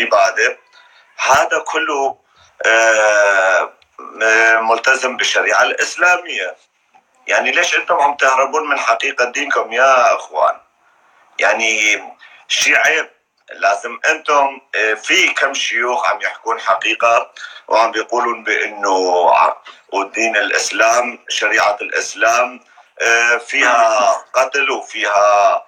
إبادة، هذا كله ملتزم بالشريعة الإسلامية. يعني ليش أنتم عم تهربون من حقيقة دينكم يا أخوان؟ يعني شيء عيب. لازم أنتم في كم شيوخ عم يحكون حقيقة وعم بيقولون بأنه ودين الإسلام شريعة الإسلام فيها قتل وفيها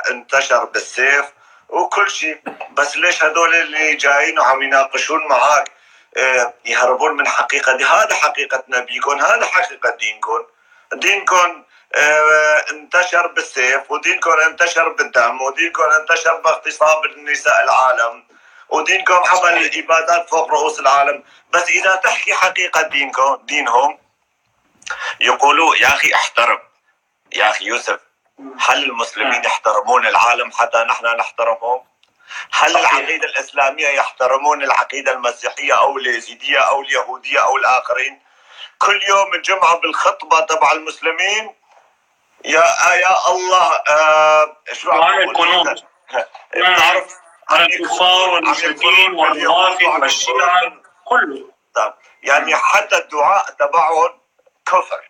انتشر بالسيف وكل شيء. بس ليش هذول اللي جايين وعم يناقشون معاك يهربون من حقيقة دي؟ هذا حقيقة نبيكم، هذا حقيقة دينكم. دينكم انتشر بالسيف، ودينكم انتشر بالدم، ودينكم انتشر باغتصاب النساء العالم، ودينكم عمل عبادات فوق رؤوس العالم. بس إذا تحكي حقيقة دينهم يقولوا يا أخي احترم. يا أخي يوسف، هل المسلمين يحترمون العالم حتى نحن نحترمهم؟ هل العقيدة الإسلامية يحترمون العقيدة المسيحية أو اليزيدية أو اليهودية أو الآخرين؟ كل يوم الجمعة بالخطبة تبع المسلمين يا الله شو عم يقولون؟ بتعرف عن الكفار والمشركين والروافض والشيعة كله. طيب يعني حتى الدعاء تبعهم كفر،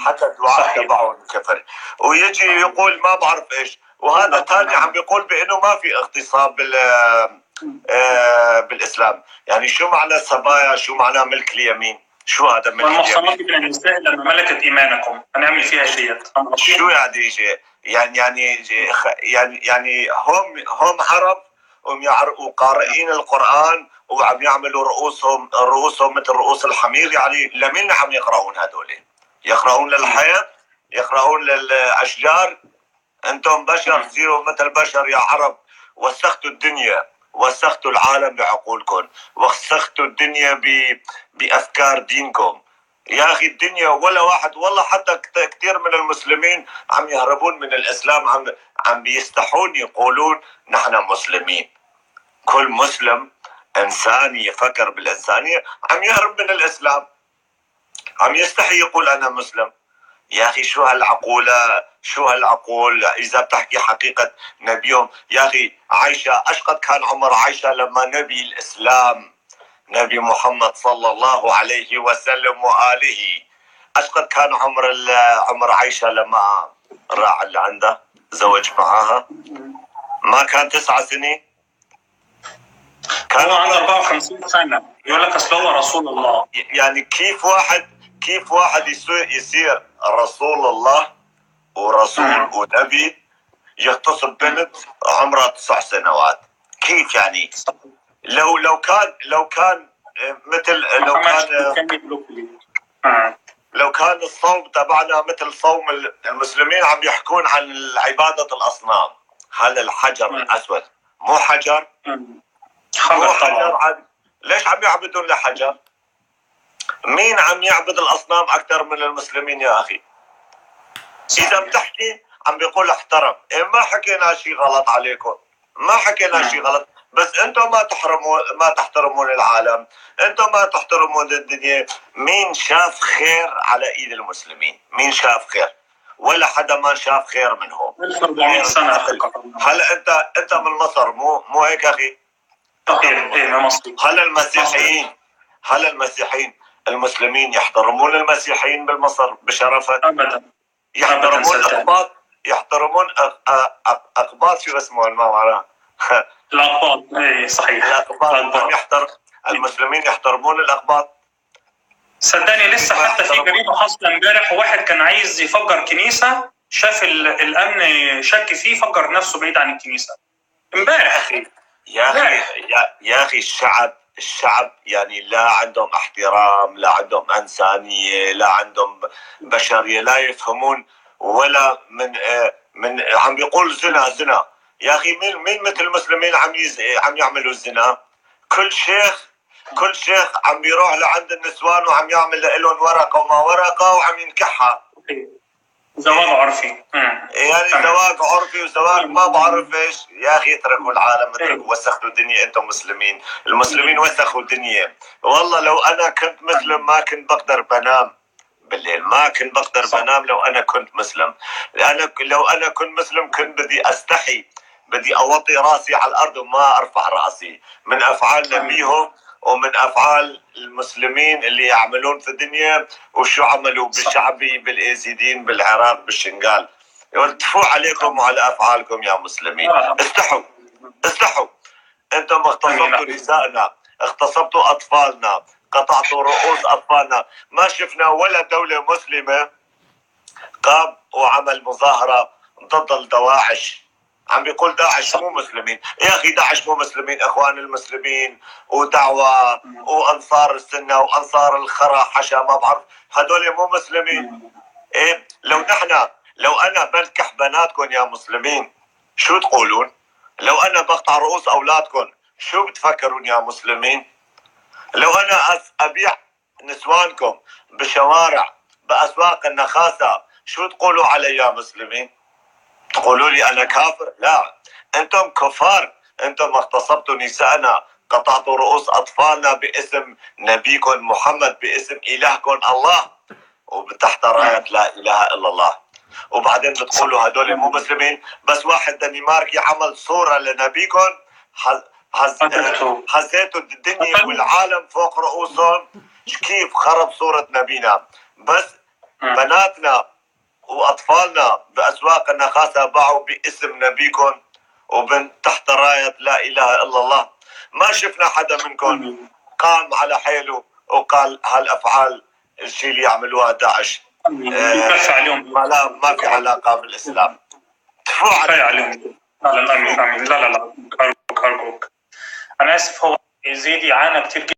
حتى الدعاء تبعهم كفر. ويجي يقول ما بعرف ايش، وهذا ثاني عم بيقول بانه ما في اغتصاب بالاسلام. يعني شو معنى السبايا؟ شو معنى ملك اليمين؟ شو هذا ملك اليمين؟ والمحصنات من النساء لما ملكت ايمانكم هنعمل فيها شيء. شو يعني شيء؟ يعني هم عرب وقارئين القرآن وعم يعملوا رؤوسهم مثل رؤوس الحمير. يعني لمين عم يقرؤون هذول؟ يقرؤون للحياة؟ يقرؤون للأشجار؟ أنتم بشر، سيروا مثل بشر يا عرب. وسختوا الدنيا، وسختوا العالم بعقولكم، وسختوا الدنيا بأفكار دينكم. يا أخي الدنيا ولا واحد، والله حتى كثير من المسلمين عم يهربون من الإسلام، عم بيستحون يقولون نحن مسلمين. كل مسلم إنساني يفكر بالإنسانية عم يهرب من الإسلام، عم يستحي يقول أنا مسلم. يا أخي شو هالعقولة؟ شو هالعقول إذا بتحكي حقيقة نبيهم؟ يا أخي عائشة، أشقد كان عمر عائشة لما نبي الإسلام نبي محمد صلى الله عليه وسلم وآله، أشقد كان عمر عائشة لما راح اللي عنده زوج معاها؟ ما كان 9 سنين، كان عنده 54 سنة. يقول لك أصل هو رسول الله. يعني كيف واحد يصير رسول الله ورسول ونبي يغتصب بنت عمرها 9 سنوات؟ كيف يعني؟ لو كان مثل لو كان الصوم تبعنا مثل صوم المسلمين عم يحكون عن عبادة الأصنام. هل الحجر الأسود مو حجر؟ مو حجر. ليش عم يعبدون لحجر؟ مين عم يعبد الأصنام أكثر من المسلمين يا أخي؟ إذا بتحكي عم بيقول احترم. ما حكينا شيء غلط عليكم، ما حكينا شيء غلط، بس انتم ما تحترمون العالم، انتم ما تحترمون الدنيا. مين شاف خير على ايد المسلمين؟ مين شاف خير؟ ولا حدا ما شاف خير منهم. 1400 سنة. هلا انت من مصر، مو هيك اخي؟ هل المسيحيين المسلمين يحترمون المسيحيين بالمصر بشرفة؟ ابدا. يحترمون الاقباط، يحترمون اقباط. شو اسمه ما معناه؟ الأقباط. اي صحيح. الأقباط المسلمين يحترمون الأقباط. صدقني لسه حتى في جريمة حصل امبارح، واحد كان عايز يفجر كنيسة، شاف الأمن شك فيه، فجر نفسه بعيد عن الكنيسة امبارح. يا أخي الشعب يعني لا عندهم احترام، لا عندهم إنسانية، لا عندهم بشرية، لا يفهمون. ولا من عم بيقول زنا. يا أخي مين مثل المسلمين عم يعملوا الزنا؟ كل شيخ عم بيروح لعند النسوان وعم يعمل لهم ورقة وما ورقة وعم ينكحها. زواج عرفي. يعني زواج عرفي وزواج ما بعرف ايش. يا أخي اتركوا العالم، اتركوا، وسخوا الدنيا. انتم مسلمين، المسلمين وسخوا الدنيا. والله لو أنا كنت مسلم ما كنت بقدر بنام بالليل، ما كنت بقدر بنام لو أنا كنت مسلم. لو أنا كنت مسلم كنت بدي أستحي بدي أوطي راسي على الأرض وما أرفع راسي من أفعال نبيهم ومن أفعال المسلمين اللي يعملون في الدنيا وشو عملوا بالشعبي بالإيزيدين بالعراق بالشنغال. يلتفوا عليكم وعلى أفعالكم يا مسلمين. استحوا. أنتم اغتصبتوا نسائنا، اغتصبتوا أطفالنا، قطعتوا رؤوس أطفالنا. ما شفنا ولا دولة مسلمة قام وعمل مظاهرة ضد الدواعش. عم بيقول داعش مو مسلمين. يا أخي داعش مو مسلمين، إخوان المسلمين ودعوة وأنصار السنة وأنصار الخرا حشا ما بعرف، هدول مو مسلمين. إيه لو أنا بنكح بناتكم يا مسلمين شو تقولون؟ لو أنا بقطع رؤوس أولادكم شو بتفكرون يا مسلمين؟ لو أنا أبيع نسوانكم بشوارع بأسواق النخاسة شو تقولوا علي يا مسلمين؟ تقولوا لي أنا كافر؟ لا، أنتم كفار. أنتم اغتصبتوا نساءنا، قطعتوا رؤوس أطفالنا باسم نبيكم محمد، باسم إلهكم الله، وتحت راية لا إله إلا الله. وبعدين بتقولوا هدول مو مسلمين. بس واحد دنماركي عمل صورة لنبيكم حزيتوا الدنيا والعالم فوق رؤوسهم. كيف خرب صورة نبينا. بس بناتنا وأطفالنا بأسواق النخاسة باعوا باسم نبيكم تحت راية لا إله إلا الله. ما شفنا حدا منكم قام على حيله وقال هالأفعال الشيء اللي يعملوها داعش ما في علاقة بالإسلام. كفاية عليهم. لا لا لا، أرجوك أنا آسف. هو يزيد يعانى كتير جدا